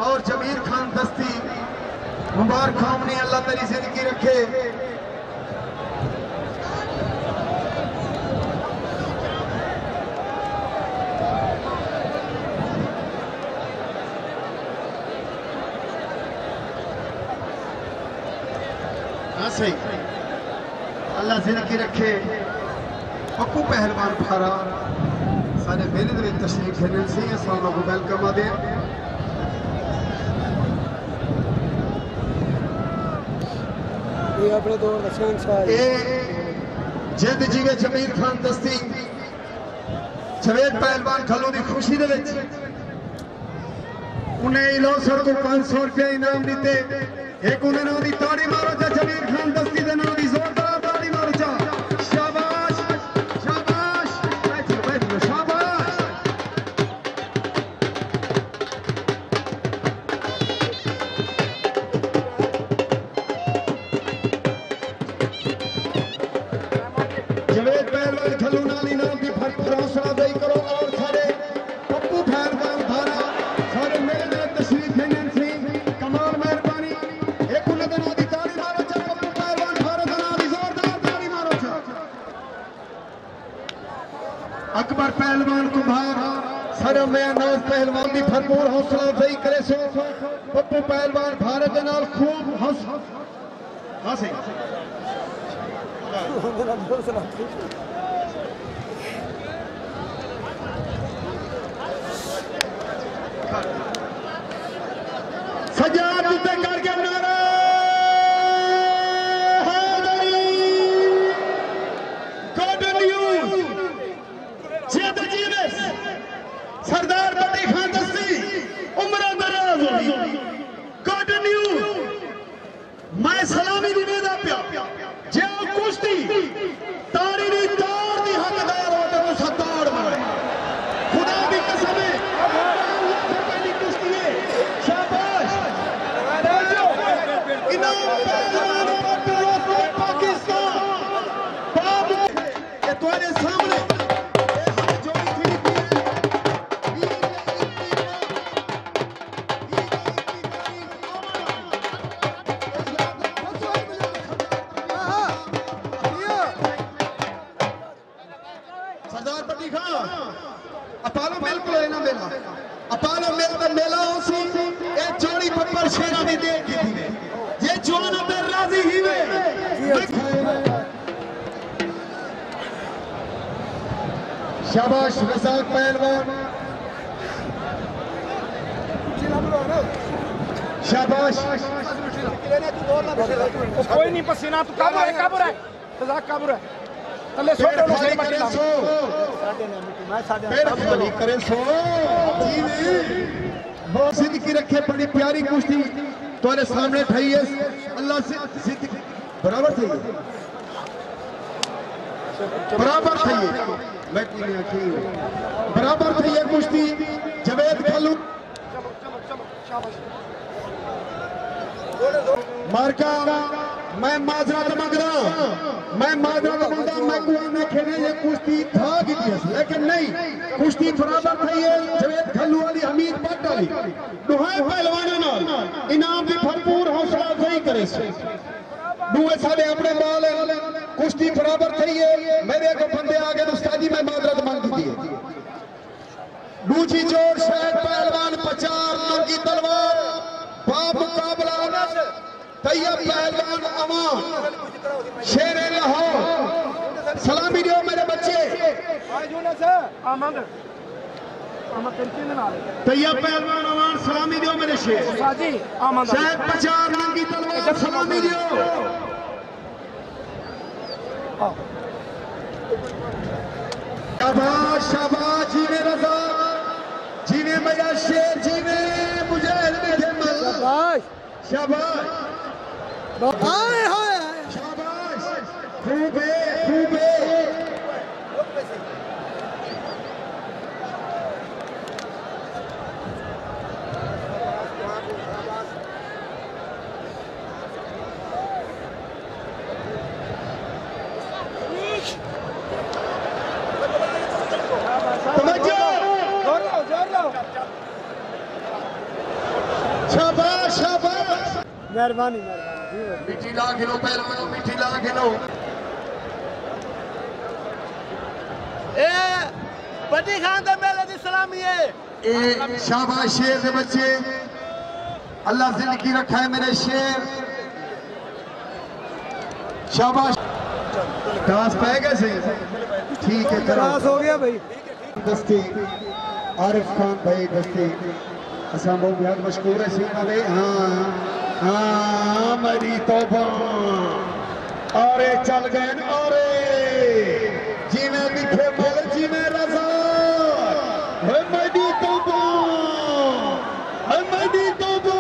और जमीर खान दस्ती मुबारक ने अल्लाह तेरी जिंदगी रखे। हाँ सही, अल्लाह जिंदगी रखे। पप्पू पहलवान फारा सारे मेले में तशरीफ लेने से असां को वेलकम आदे। ये अपने दौर का शहंशाह जिंद जीवे जमीर खान दस्ती जवेद पहलवान खलो की खुशी दे विच उन्हें इलोसर को 500 रुपया इनाम दिते। एक उन्हें नाम दी ताड़ी मारो जा जमीर खान दस्ती दे नाम दी जोरदार ताड़ी मारो जा। शाबाश शाबाश, बैठो बैठो, शाबाश। जवेद पहलवान खलू नाली नाम की भरपूर हौसला अफजाई करो और सारे पप्पू पहलवान धारा सारे मेरे में तशरीफ लेने से कमाल मेहरबानी। एक उन्हें नाम दी ताड़ी मारो जा पप्पू पहलवान धारा का नाम दी जोरदार ताड़ी मारो जा। अकबर पहलवान कुम्हार सारे में अनाज पहलवान की भरपूर हौसला अफजाई करे सो पप्पू पहलवान भारत के नाल खूब हौसला। हाँ सही सजाद उते करके नारा हैदरी गुड न्यूज़ जिंद जीवे सरदार बड़ी खान दस्ती उम्र दराज होगी। गुड न्यूज़ मैं सलामी दी वेदा पिया जे कुश्ती ताड़ी दी तोड़ दी हकदार हो तो तुसा तोड़ मारे खुदा दी कसम है। पहली कुश्ती है, शाबाश। इनाम पहलवान पाकिस्तान बाबू ये तुम्हारे सामने सरदार पट्टी खां अपालो मेल को लेना मेला अपालो मेल का मेला उसी ए जोड़ी पप्पर शेरा दी दे की थी ये जवान अंदर राजी ही वे। शाबाश रज़ाक पहलवान, शाबाश। कोई नहीं पसीना तू काबू है रज़ाक काबू है तले सोटे लो सही मत ला पेड़ खाली करे सो जी बहुत जिंदगी रखे। बड़ी प्यारी कुश्ती तुम्हारे सामने ठई है। अल्लाह से जिंदगी बराबर थी बराबर थी मैं बराबर थी ये कुश्ती। जवेद खलू मार्का मैं माजरा मंगदा मैं कुआं खेने ये कुश्ती था की लेकिन नहीं कुश्ती बराबर थी है। जवेद खलू वाली हमीद भट्ट वाली दुहाई पहलवानों नाल इनाम की भरपूर हौसला अफजाई करे दुए साडे अपने बाल कुश्ती बराबर थी है। मेरे को बंदे आ गए उस्तादी मैं माजरत मंग दी है। दूजी जोड़ शहर पहलवान पचार नंगी तलवार बाप मुकाबला तैयब पहलवान अमान शेर लाहौर। सलामी दियो मेरे बच्चे। तैयब पहलवान अमान सलामी दियो मेरे शेर। शहर पचार नंगी तलवार सलामी दियो। शाबाश शाबाश जीने रज़ा जीने मेरा शेर जीने मुजाहिद में शाबाश हाय हाय शाबाश खूबे खूबे। शाबाश शाबाश मेहरबानी मिठी ला खिलो पहलवानों मिठी ला खिलो ए बड़ी खान दे मेले दी सलामी है ए शाबाश शेर दे बच्चे अल्लाह जिंदगी रखा है मेरे शेर शाबाश घास पे कैसे ठीक है क्लास हो गया भाई दस्ती आरिफ खान भाई दस्ती असा बहुत मशहूर है सीमा भाई हाँ मेरी तौबा और चल गए और जिमें लिखे मल जिमें रजा मेरी तौबा मेरी तौबा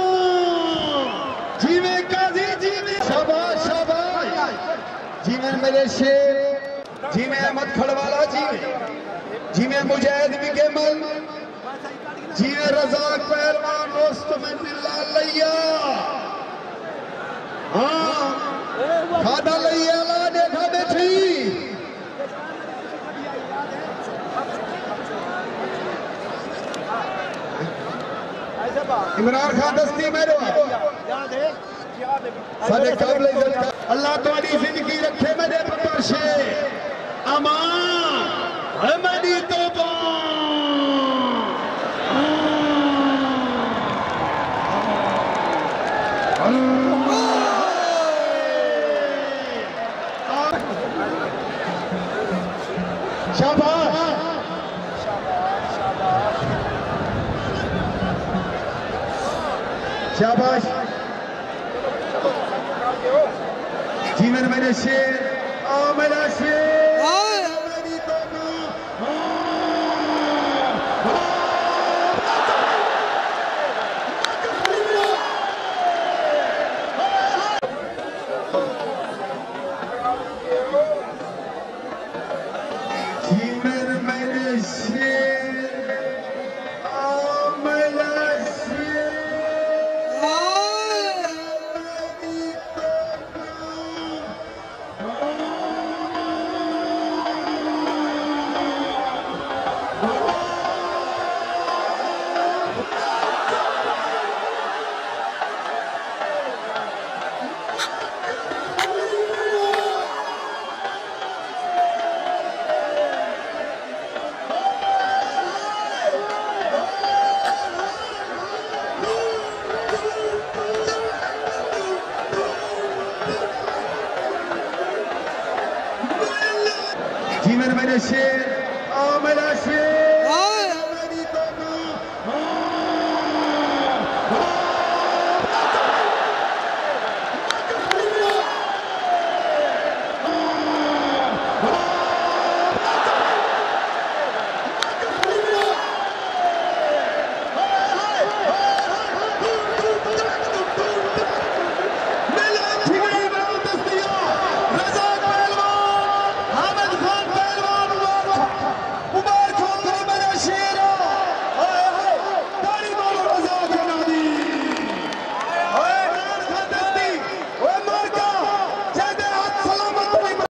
जिमें काजी जिमें शाबाश शाबाश जिमें मेरे शेर जिमें अहमद खड़वाला जिमें मुजाहिद बिकेमल जिमें रज़ाक पहलवान दोस्त में बिल्ला लैया हाँ खादा लैया ला देखा बैठी इमरान खान दस्ती मेरे सारे काबिल इज्जत अल्लाह तुम्हारी जिंदगी रखे मेरे पर शे अमान है मेरी तौबा शाबाश शाबाश जीवन मेरे शेर आ मेरा शेर मेरी तौबा जीवन मेरे शेर आ मेरा शेर जीवन मेरे शेर आ मेरा शेर